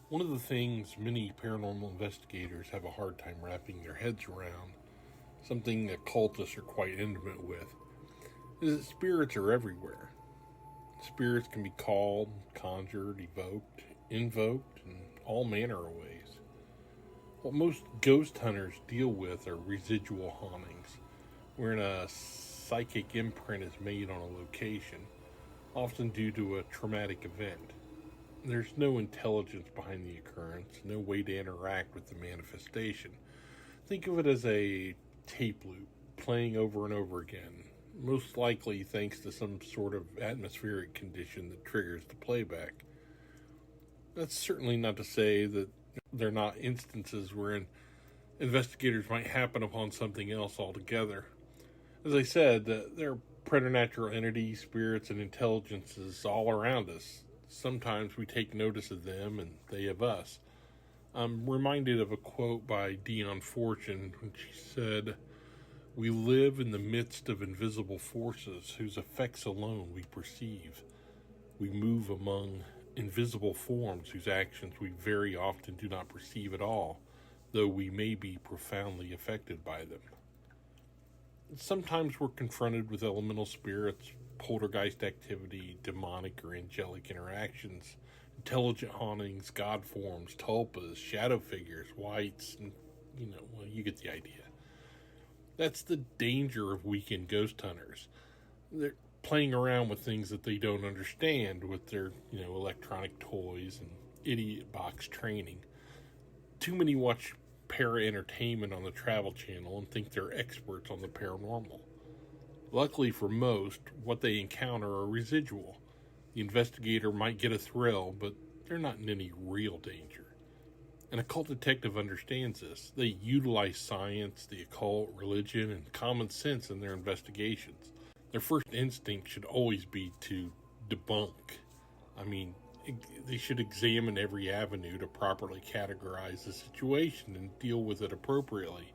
One of the things many paranormal investigators have a hard time wrapping their heads around, something occultists are quite intimate with, is that spirits are everywhere. Spirits can be called, conjured, evoked, invoked, in all manner of ways. What most ghost hunters deal with are residual hauntings, wherein a psychic imprint is made on a location, often due to a traumatic event. There's no intelligence behind the occurrence, no way to interact with the manifestation. Think of it as a tape loop playing over and over again, most likely thanks to some sort of atmospheric condition that triggers the playback. That's certainly not to say that there are not instances wherein investigators might happen upon something else altogether. As I said, there are preternatural entities, spirits, and intelligences all around us. Sometimes we take notice of them and they of us. I'm reminded of a quote by Dion Fortune when she said, "We live in the midst of invisible forces whose effects alone we perceive. We move among invisible forms whose actions we very often do not perceive at all, though we may be profoundly affected by them." Sometimes we're confronted with elemental spirits, poltergeist activity, demonic or angelic interactions, intelligent hauntings, god forms, tulpas, shadow figures, whites, and well, you get the idea. That's the danger of weekend ghost hunters. They're playing around with things that they don't understand with their, electronic toys and idiot box training. Too many watch para entertainment on the Travel Channel and think they're experts on the paranormal. Luckily for most, what they encounter are residual. The investigator might get a thrill, but they're not in any real danger. An occult detective understands this. They utilize science, the occult, religion, and common sense in their investigations. Their first instinct should always be to debunk. I mean, they should examine every avenue to properly categorize the situation and deal with it appropriately.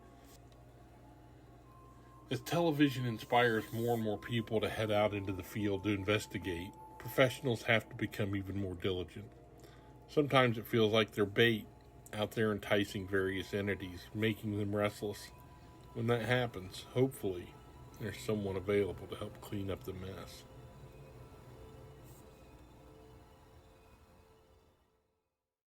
As television inspires more and more people to head out into the field to investigate, professionals have to become even more diligent. Sometimes it feels like they're bait, out there enticing various entities, making them restless. When that happens, hopefully, there's someone available to help clean up the mess.